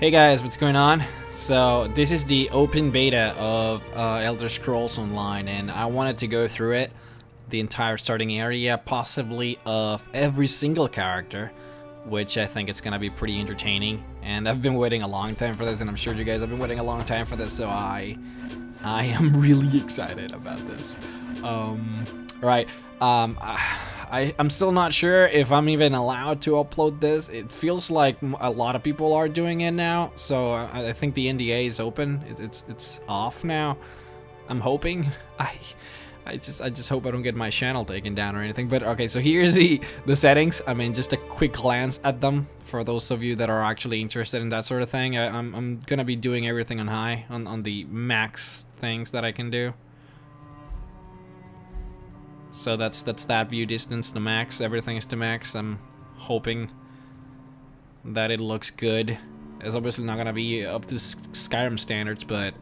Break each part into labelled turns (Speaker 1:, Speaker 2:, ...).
Speaker 1: Hey guys, what's going on? So this is the open beta of Elder Scrolls Online, and I wanted to go through it, the entire starting area, possibly of every single character, which I think it's gonna be pretty entertaining. And I've been waiting a long time for this, and I'm sure you guys have been waiting a long time for this, so I am really excited about this. Right. I'm still not sure if I'm even allowed to upload this. It feels like a lot of people are doing it now, so I think the NDA is open. It's off now. I'm hoping. I just hope I don't get my channel taken down or anything. But okay, so here's the settings. I mean, just a quick glance at them for those of you that are actually interested in that sort of thing. I'm gonna be doing everything on high, on the max things that I can do. So that's that view distance to max. Everything is to max. I'm hoping that it looks good. It's obviously not gonna be up to Skyrim standards, but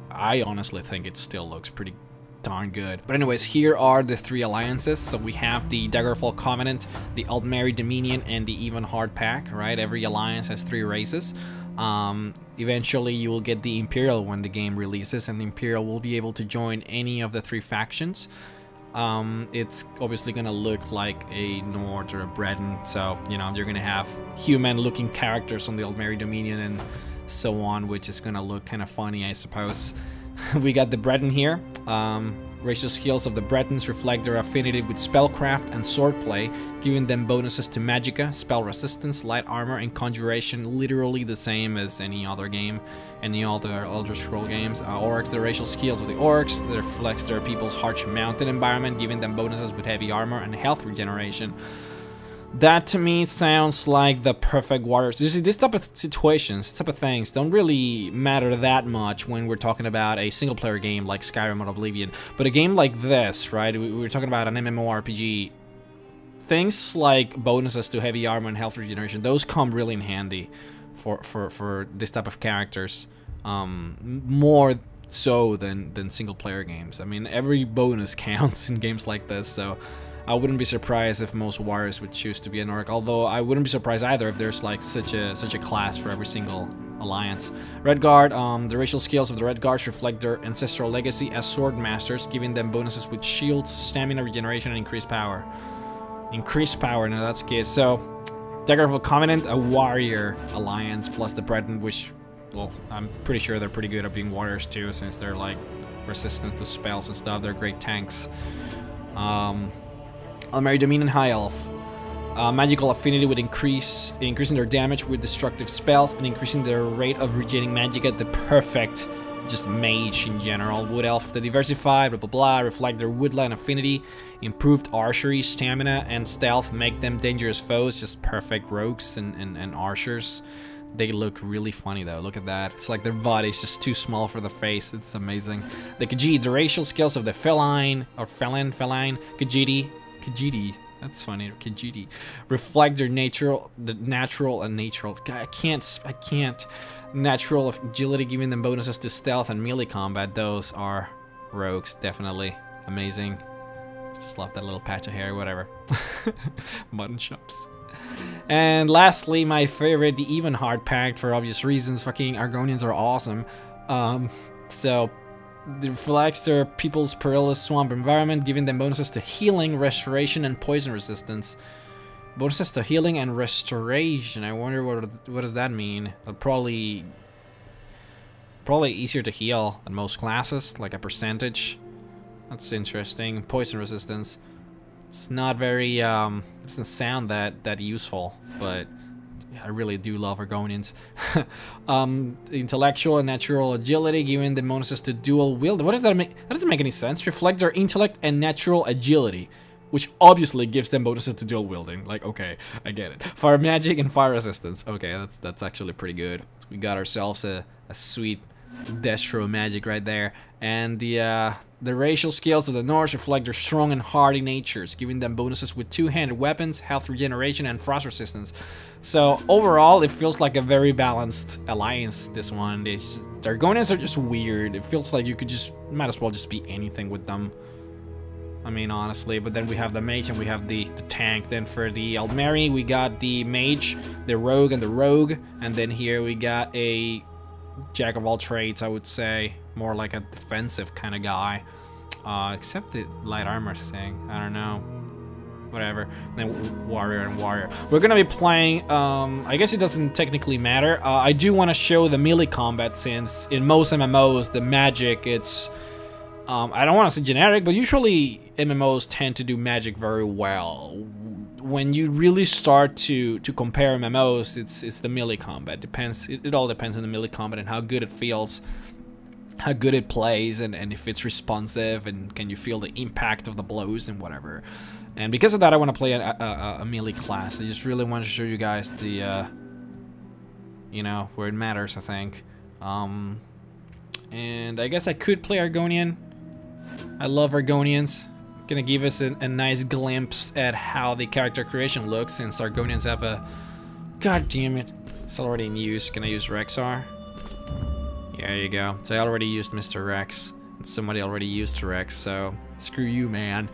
Speaker 1: I honestly think it still looks pretty darn good. But anyways, here are the three alliances. So we have the Daggerfall Covenant, the Altmeri Dominion, and the Evenhard Pack, right? Every alliance has three races. Eventually you will get the Imperial when the game releases, and the Imperial will be able to join any of the three factions. It's obviously gonna look like a Nord or a Breton, so you know you're gonna have human-looking characters on the Altmeri Dominion and so on, which is gonna look kind of funny, I suppose. We got the Breton here. Racial skills of the Bretons reflect their affinity with spellcraft and swordplay, giving them bonuses to magicka, spell resistance, light armor, and conjuration, literally the same as any other game, any other Elder Scroll games. Orcs, the racial skills of the Orcs, that reflects their people's harsh mountain environment, giving them bonuses with heavy armor and health regeneration. That to me sounds like the perfect warriors. You see, this type of situations, this type of things don't really matter that much when we're talking about a single player game like Skyrim or Oblivion. But a game like this, right, we're talking about an MMORPG, things like bonuses to heavy armor and health regeneration, those come really in handy for this type of characters, more so than single player games. I mean, every bonus counts in games like this, so I wouldn't be surprised if most warriors would choose to be an orc, although I wouldn't be surprised either if there's like such a class for every single alliance. Redguard, the racial skills of the Redguards reflect their ancestral legacy as sword masters, giving them bonuses with shields, stamina regeneration, and increased power. Increased power, now that's good. So, Daggerfall Covenant, a warrior alliance, plus the Breton, which, well, I'm pretty sure they're pretty good at being warriors too, since they're like resistant to spells and stuff. They're great tanks. Altmeri Dominion High Elf. Magical affinity with increasing their damage with destructive spells and increasing their rate of regenerating magicka. The perfect, just mage in general. Wood Elf, the diversified, blah blah blah, reflect their woodland affinity. Improved archery, stamina, and stealth make them dangerous foes. Just perfect rogues and archers. They look really funny though, look at that. It's like their body's just too small for the face, it's amazing. The Khajiit, the racial skills of the feline, Khajiit, that's funny, Khajiit, reflect their natural agility, giving them bonuses to stealth and melee combat. Those are rogues, definitely amazing. Just love that little patch of hair, whatever. Mutton chops. And lastly, my favorite, the Evenhard Pact, for obvious reasons. Fucking Argonians are awesome. So it reflects their people's perilous swamp environment, giving them bonuses to healing, restoration, and poison resistance. Bonuses to healing and restoration. I wonder what does that mean? Probably easier to heal than most classes, like a percentage. That's interesting. Poison resistance. It's not very, it doesn't sound that useful, but I really do love Argonians. Intellectual and natural agility, giving them bonuses to dual wield. What does that make? That doesn't make any sense. Reflect their intellect and natural agility, which obviously gives them bonuses to dual wielding. Like, okay, I get it. Fire magic and fire resistance. Okay, that's actually pretty good. We got ourselves a sweet Destro magic right there. And the racial skills of the Norse reflect their strong and hardy natures, giving them bonuses with two-handed weapons, health regeneration, and frost resistance. So overall, it feels like a very balanced alliance, this one. The Argonians are just weird. It feels like you might as well just be anything with them. I mean, honestly. But then we have the mage and we have the tank. Then for the Aldmeri, we got the mage, the rogue, and the rogue. And then here we got a jack of all trades, I would say. More like a defensive kind of guy. Except the light armor thing. I don't know. Whatever. Then warrior and warrior. We're gonna be playing, I guess it doesn't technically matter. I do want to show the melee combat, since in most MMOs, the magic, it's, I don't want to say generic, but usually MMOs tend to do magic very well. When you really start to compare MMOs, it's the melee combat. It all depends on the melee combat and how good it feels, how good it plays, and if it's responsive, and can you feel the impact of the blows and whatever. And because of that, I want to play a melee class. I just really want to show you guys the, you know, where it matters, I think. And I guess I could play Argonian. I love Argonians. Gonna give us a nice glimpse at how the character creation looks, since Argonians have a... God damn it. It's already in use. Can I use Rexar? Yeah, there you go. So I already used MrRhexx. Somebody already used MrRhexx, so screw you, man.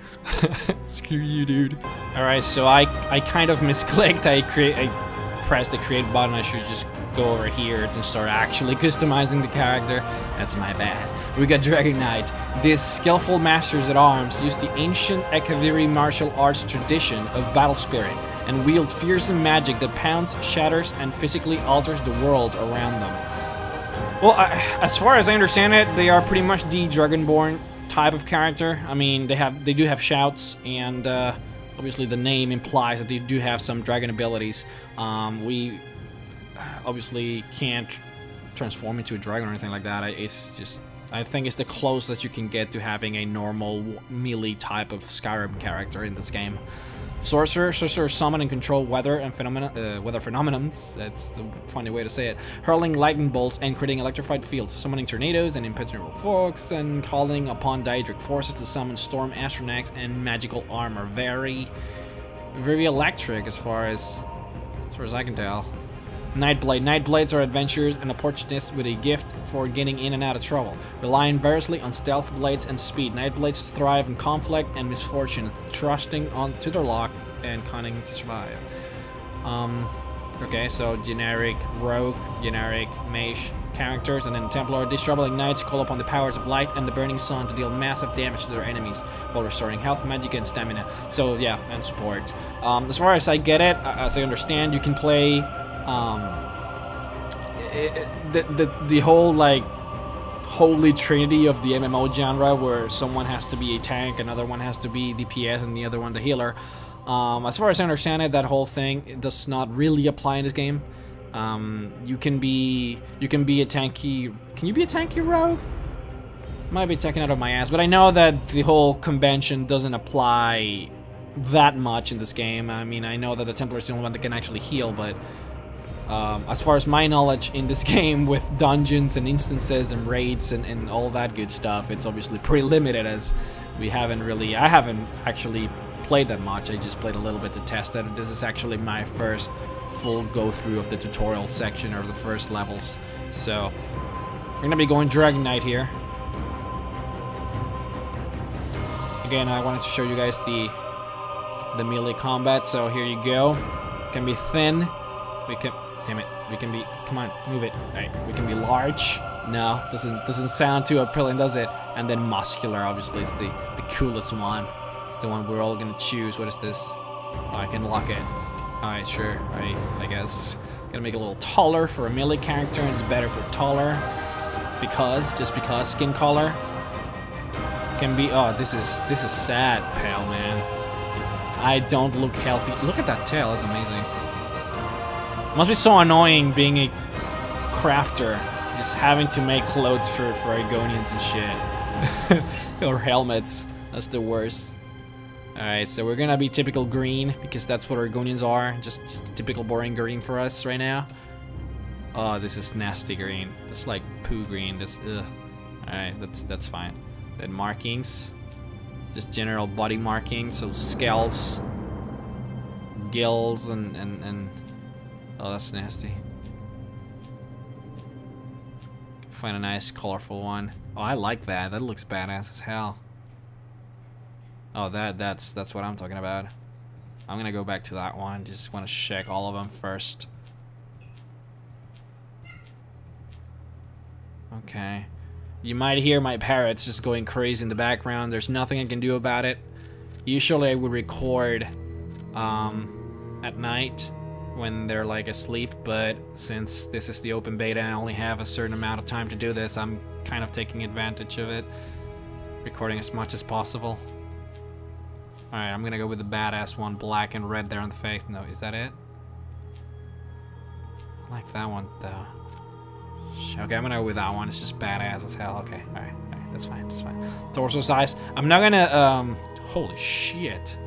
Speaker 1: Screw you, dude. Alright, so I kind of misclicked. I pressed the create button. I should just go over here and start actually customizing the character. That's my bad. We got Dragon Knight. These skillful masters at arms use the ancient Ekaviri martial arts tradition of battle spirit and wield fearsome magic that pounds, shatters, and physically alters the world around them. Well, as far as I understand it, they are pretty much the Dragonborn type of character. I mean, they do have shouts, and obviously the name implies that they do have some dragon abilities. We obviously can't transform into a dragon or anything like that. It's just, I think it's the closest you can get to having a normal melee type of Skyrim character in this game. Sorcerer summon and control weather and weather phenomenons. That's the funny way to say it. Hurling lightning bolts and creating electrified fields, summoning tornadoes and impenetrable fogs, and calling upon daedric forces to summon storm astronauts and magical armor. Very electric as far as I can tell. Nightblade. Nightblades are adventurers and opportunists with a gift for getting in and out of trouble. Relying variously on stealth blades and speed, Nightblades thrive in conflict and misfortune, trusting to their luck and cunning to survive. Okay, so generic rogue, generic mage characters, and then Templar. These troubling knights call upon the powers of light and the burning sun to deal massive damage to their enemies while restoring health, magic, and stamina. So yeah, and support. As far as I get it, as I understand, you can play the whole like holy trinity of the MMO genre, where someone has to be a tank, another one has to be DPS, and the other one the healer. As far as I understand it, that whole thing does not really apply in this game. You can be a tanky. Can you be a tanky rogue? Might be taken out of my ass, but I know that the whole convention doesn't apply that much in this game. I mean, I know that the Templar is the only one that can actually heal, but as far as my knowledge in this game, with dungeons and instances and raids and all that good stuff, it's obviously pretty limited, as I haven't actually played that much. I just played a little bit to test it. This is actually my first full go-through of the tutorial section, or the first levels. So we're gonna be going Dragon Knight here. Again, I wanted to show you guys the melee combat, so here you go. Can be thin. We can, damn it, we can be, come on, move it. Alright, we can be large. No, doesn't sound too appealing, does it? And then muscular, obviously, is the coolest one. It's the one we're all gonna choose. What is this? Oh, I can lock it. Alright, sure, right, I guess. Gonna make it a little taller for a melee character, and it's better for taller. Just because, skin color. Can be, oh, this is sad, pal, man. I don't look healthy. Look at that tail, that's amazing. Must be so annoying being a crafter, just having to make clothes for Argonians and shit. Or helmets, that's the worst. Alright, so we're gonna be typical green, because that's what Argonians are, just typical boring green for us right now. Oh, this is nasty green. It's like poo green, that's, ugh. Alright, that's fine. Then markings, just general body markings, so scales, gills, and oh, that's nasty. Find a nice colorful one. Oh, I like that. That looks badass as hell. Oh, that's what I'm talking about. I'm gonna go back to that one. Just want to check all of them first. Okay. You might hear my parrots just going crazy in the background. There's nothing I can do about it. Usually I would record at night when they're like asleep, but since this is the open beta and I only have a certain amount of time to do this, I'm kind of taking advantage of it. Recording as much as possible. Alright, I'm gonna go with the badass one, black and red there on the face. No, is that it? I like that one though. Okay, I'm gonna go with that one. It's just badass as hell. Okay, alright, that's fine, that's fine. Torso size. I'm not gonna, holy shit.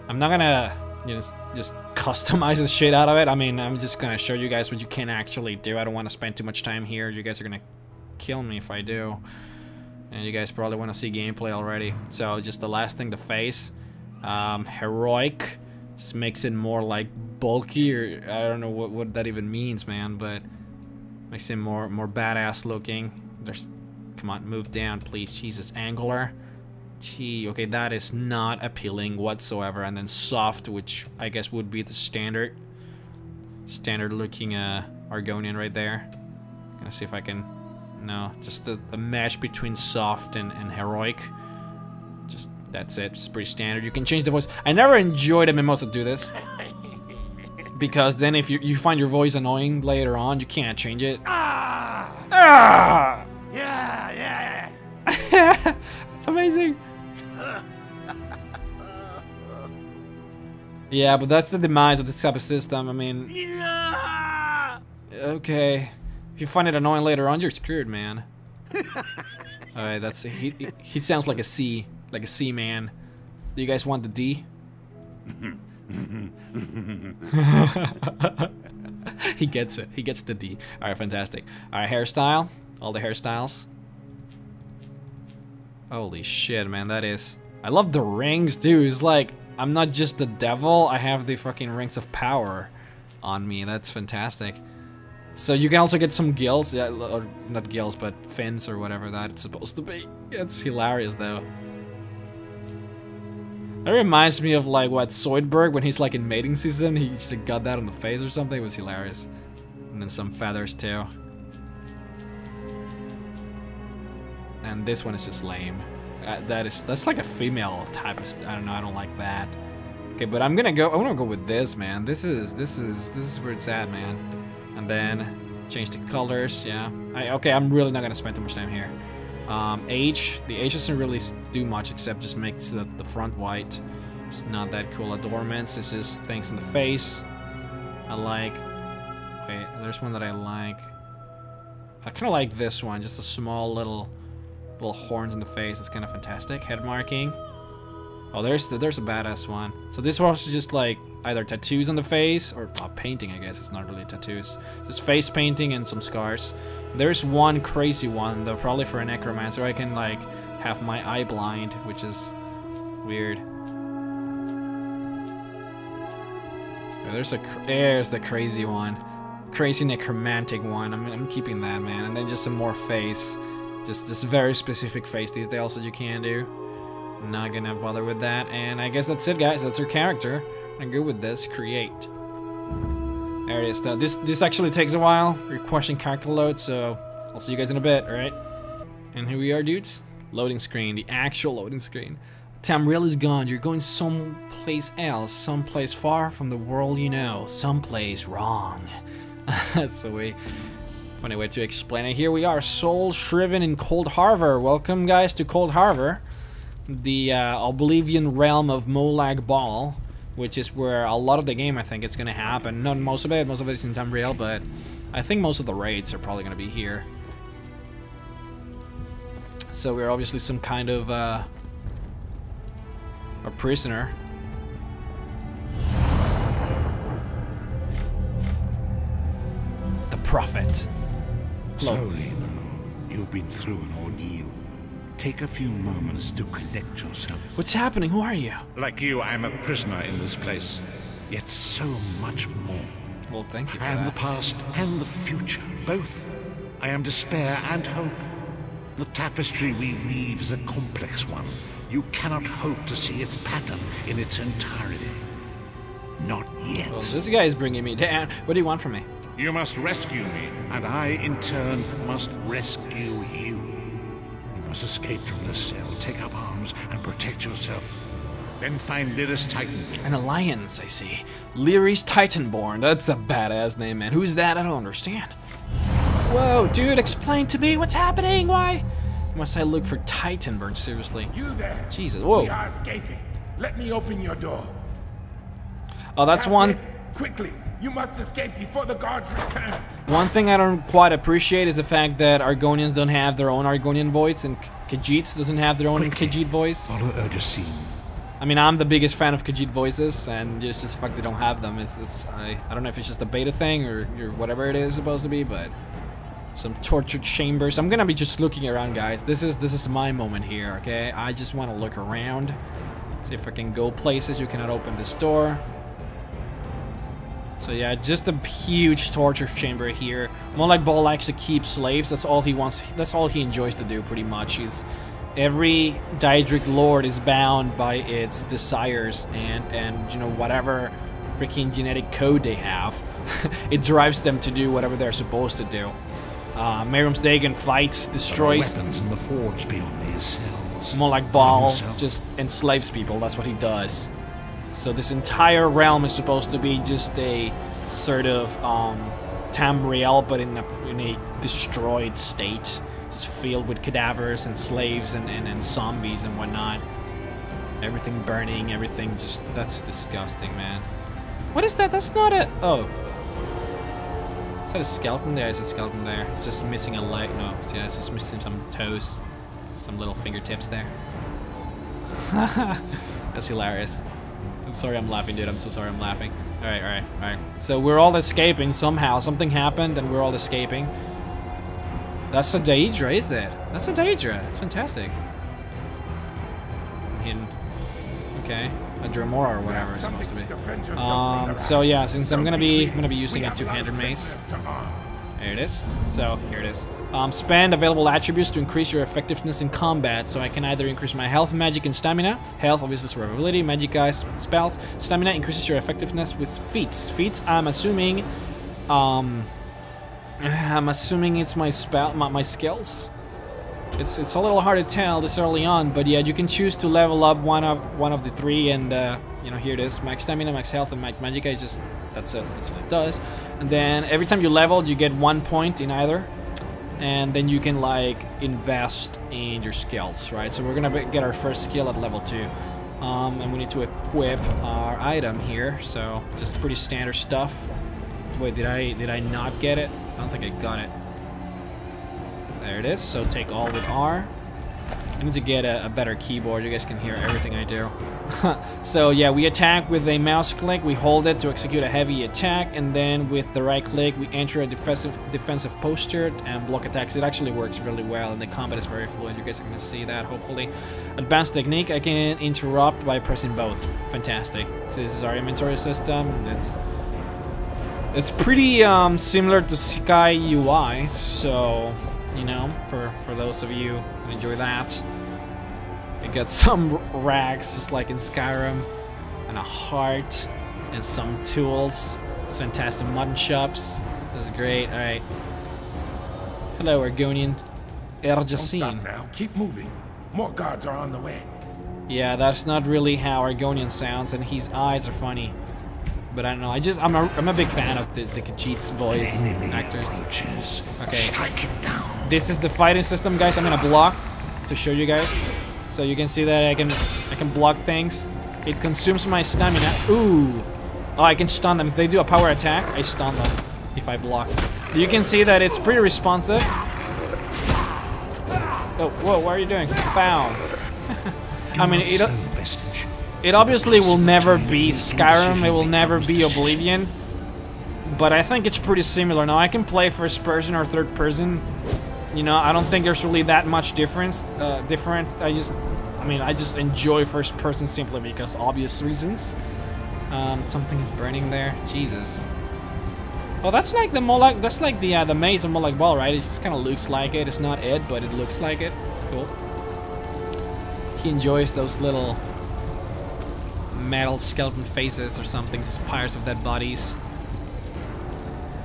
Speaker 1: I'm not gonna, you know, just customize the shit out of it. I mean, I'm just gonna show you guys what you can actually do. I don't want to spend too much time here. You guys are gonna kill me if I do. And you guys probably want to see gameplay already. So just the last thing, the face. Heroic. Just makes it more like bulky, or I don't know what that even means, man, but makes it more badass looking. There's, come on, move down, please. Jesus, angular. Gee, okay, that is not appealing whatsoever. And then soft, which I guess would be the standard looking Argonian right there. Gonna see if I can. No, just the mesh between soft and heroic. Just, that's it. It's pretty standard. You can change the voice. I never enjoyed MMOs that do this. Because then if you find your voice annoying later on, you can't change it. Ah!
Speaker 2: Yeah.
Speaker 1: It's amazing. Yeah, but that's the demise of this type of system. I mean... Okay. If you find it annoying later on, you're screwed, man. Alright, that's he sounds like a C man. Do you guys want the D? He gets it. He gets the D. Alright, fantastic. Alright, hairstyle. All the hairstyles. Holy shit, man, that is... I love the rings, dude. It's like, I'm not just the devil, I have the fucking rings of power on me. That's fantastic. So you can also get some gills, yeah, or not gills, but fins or whatever that it's supposed to be. It's hilarious though. That reminds me of like what Zoidberg when he's like in mating season, he just got that on the face or something. It was hilarious. And then some feathers too. And this one is just lame. That's like a female type of, I don't know, I don't like that. Okay, but I'm gonna go with this, man. This is where it's at, man. And then change the colors, yeah. Okay, I'm really not gonna spend too much time here. Age, the age doesn't really do much except just makes the front white. It's not that cool. Adornments, this is things in the face. I like, wait, there's one that I like. I kind of like this one, just a small little horns in the face. It's kind of fantastic. Head marking. Oh, there's a badass one. So this was just like either tattoos on the face or painting, I guess. It's not really tattoos. Just face painting and some scars. There's one crazy one, though, probably for a necromancer. I can like have my eye blind, which is weird. There's the crazy one. Crazy necromantic one. I'm keeping that, man. And then just some more face. Just very specific face details that you can do. I'm not gonna bother with that, and I guess that's it, guys. That's our character. I'm good with this. Create. There it is. This actually takes a while. Requesting character load, so I'll see you guys in a bit, alright? And here we are, dudes. Loading screen, the actual loading screen. Tamriel is gone. You're going someplace else, someplace far from the world you know, someplace wrong. That's a funny way to explain it. Here we are, soul shriven in Coldharbour. Welcome, guys, to Coldharbour. The Oblivion realm of Molag Bal, which is where a lot of the game I think is gonna happen. Not most of it is in Tamriel, but I think most of the raids are probably gonna be here. So we're obviously some kind of a prisoner. The Prophet.
Speaker 2: Slowly now. You've been through an ordeal. Take a few moments to collect yourself.
Speaker 1: What's happening? Who are you?
Speaker 2: Like you, I'm a prisoner in this place. Yet so much more.
Speaker 1: Well, thank you for
Speaker 2: I am
Speaker 1: that.
Speaker 2: the past and the future, both. I am despair and hope. The tapestry we weave is a complex one, you cannot hope to see its pattern in its entirety. Not yet.
Speaker 1: Well, this guy is bringing me down. What do you want from me?
Speaker 2: You must rescue me, and I, in turn, must rescue you. You must escape from this cell, take up arms, and protect yourself. Then find Lyris Titanborn.
Speaker 1: An alliance, I see. Lyris Titanborn. That's a badass name, man. Who's that? I don't understand. Whoa, dude, explain to me what's happening. Why must I look for Titanborn? Seriously.
Speaker 3: You there?
Speaker 1: Jesus. Whoa.
Speaker 3: We are escaping. Let me open your door.
Speaker 1: Oh, that's one.
Speaker 3: It. Quickly. You must escape before the guards return.
Speaker 1: One thing I don't quite appreciate is the fact that Argonians don't have their own Argonian voice, and Khajiits doesn't have their own Khajiit voice.
Speaker 2: Follow Urgesine.
Speaker 1: I mean, I'm the biggest fan of Khajiit voices, and it's just the fact they don't have them. I don't know if it's just a beta thing or whatever it is supposed to be, but some torture chambers. I'm gonna be just looking around, guys. This is my moment here, okay? I just want to look around, see if I can go places. You cannot open this door. So yeah, just a huge torture chamber here. Molag Bal likes to keep slaves. That's all he wants. That's all he enjoys to do, pretty much. Every Daedric lord is bound by its desires and you know, whatever freaking genetic code they have, it drives them to do whatever they're supposed to do. Merum's Dagon fights, destroys.
Speaker 2: Weapons in the forge beyond these cells.
Speaker 1: Molag Bal just enslaves people. That's what he does. So this entire realm is supposed to be just a sort of Tamriel, but in a destroyed state, just filled with cadavers and slaves and zombies and whatnot. Everything burning, everything just, that's disgusting, man. What is that? That's not a, oh. Is that a skeleton there? Is a skeleton there? It's just missing a leg. No, yeah, it's just missing some toes, some little fingertips there. That's hilarious. I'm sorry I'm laughing, dude. I'm so sorry I'm laughing. Alright. So we're all escaping somehow. Something happened and we're all escaping. That's a Daedra, is that? That's a Daedra. It's fantastic. Hidden. Okay. A Dremora or whatever it's supposed to be. So yeah, since I'm gonna be using a two-handed mace. There it is. So here it is. Spend available attributes to increase your effectiveness in combat. So I can either increase my health, magic, and stamina. Health, obviously, survivability. Magic, guys, spells. Stamina increases your effectiveness with feats. Feats, I'm assuming it's my spell, my skills. It's a little hard to tell this early on, but yeah, you can choose to level up one of the three, and you know, here it is: max stamina, max health, and max magic. That's it. That's all it does. And then every time you level, you get 1 point in either, and then you can like invest in your skills, right? So we're gonna get our first skill at level 2, and we need to equip our item here. So just pretty standard stuff. Wait, did I not get it? I don't think I got it. There it is. So take all with R. I need to get a better keyboard. You guys can hear everything I do. So yeah, we attack with a mouse click. We hold it to execute a heavy attack, and then with the right click, we enter a defensive posture and block attacks. It actually works really well, and the combat is very fluid. You guys are gonna see that, hopefully. Advanced technique, I can interrupt by pressing both. Fantastic. So this is our inventory system. It's pretty similar to Sky UI, so you know, for those of you who enjoy that. You got some rags, just like in Skyrim, and a heart, and some tools. It's fantastic. Mutton chops. This is great. All right. Hello, Argonian.
Speaker 3: Don't stop now. Keep moving. More guards are on the way.
Speaker 1: Yeah, that's not really how Argonian sounds, and his eyes are funny. But I don't know. I'm a big fan of the Khajiit's voice actors. Okay. This is the fighting system, guys. I'm gonna block to show you guys, so you can see that I can block things. It consumes my stamina. Ooh. Oh, I can stun them. If they do a power attack, I stun them if I block. You can see that it's pretty responsive. Oh, whoa! What are you doing? Bow. I mean, it obviously will never be Skyrim, it will never be Oblivion, but I think it's pretty similar. Now I can play first person or third person, you know, I don't think there's really that much difference, I just enjoy first person simply because obvious reasons. Something is burning there, Jesus. Well, that's like the Molag, that's like the maze of Molag Bal, right? It just kind of looks like it, it's not it, but it looks like it, it's cool. He enjoys those little metal skeleton faces or something, just piles of dead bodies.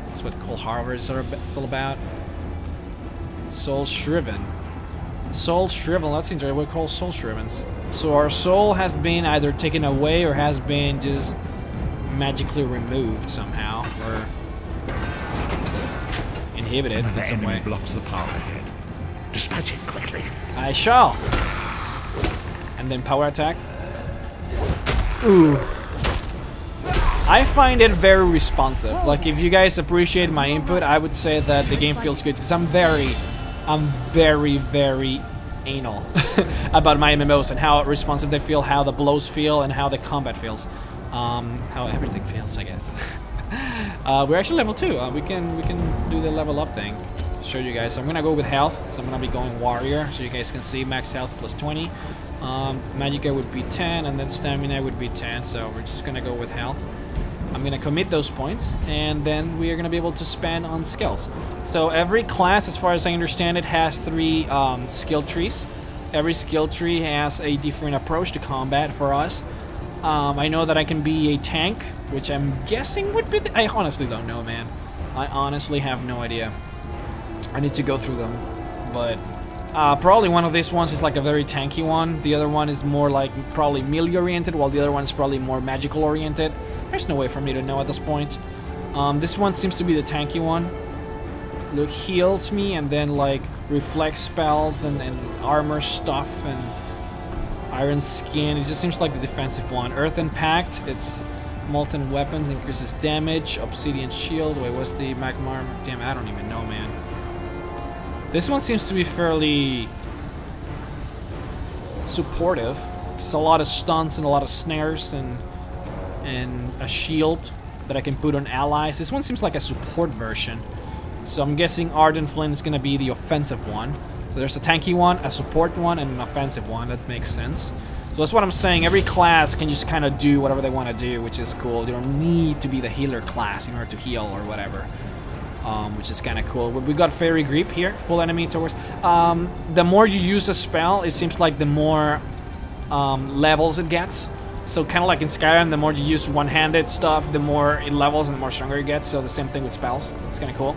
Speaker 1: That's what Coldharbour is all about. Soul Shriven. Soul Shriven, that's interesting. We're called Soul Shrivens. So our soul has been either taken away or has been just magically removed somehow, or inhibited in some way.
Speaker 2: Blocks the path ahead. Dispatch it quickly.
Speaker 1: I shall. And then power attack. Ooh. I find it very responsive. Like, if you guys appreciate my input, I would say that the game feels good, because I'm very anal about my MMOs and how responsive they feel, how the blows feel, and how the combat feels. How everything feels, I guess. We're actually level 2. We can do the level up thing. Show you guys. So I'm gonna go with health. So I'm gonna be going warrior, so you guys can see max health plus 20. Magicka would be 10, and then stamina would be 10. So we're just gonna go with health. I'm gonna commit those points, and then we are gonna be able to spend on skills. So every class, as far as I understand it, has 3 skill trees. Every skill tree has a different approach to combat for us. I know that I can be a tank, which I'm guessing would be I honestly don't know, man. I honestly have no idea. I need to go through them, but probably one of these ones is like a very tanky one. The other one is more like probably melee oriented, while the other one is probably more magical oriented. There's no way for me to know at this point. This one seems to be the tanky one. Look, heals me, and then like reflex spells and armor stuff and iron skin. It just seems like the defensive one. Earth Impact, it's molten weapons, increases damage. Obsidian shield. Wait, what's the magma armor? Damn, I don't even know, man. This one seems to be fairly supportive. Just a lot of stunts and a lot of snares and a shield that I can put on allies. This one seems like a support version. So I'm guessing Ardent Flint is going to be the offensive one. So there's a tanky one, a support one, and an offensive one. That makes sense. So that's what I'm saying. Every class can just kind of do whatever they want to do, which is cool. You don't need to be the healer class in order to heal or whatever. Which is kind of cool. We got Fairy Grip here. Pull enemy towards. The more you use a spell, it seems like the more levels it gets. So kind of like in Skyrim, the more you use one-handed stuff, the more it levels and the more stronger it gets. So the same thing with spells. It's kind of cool.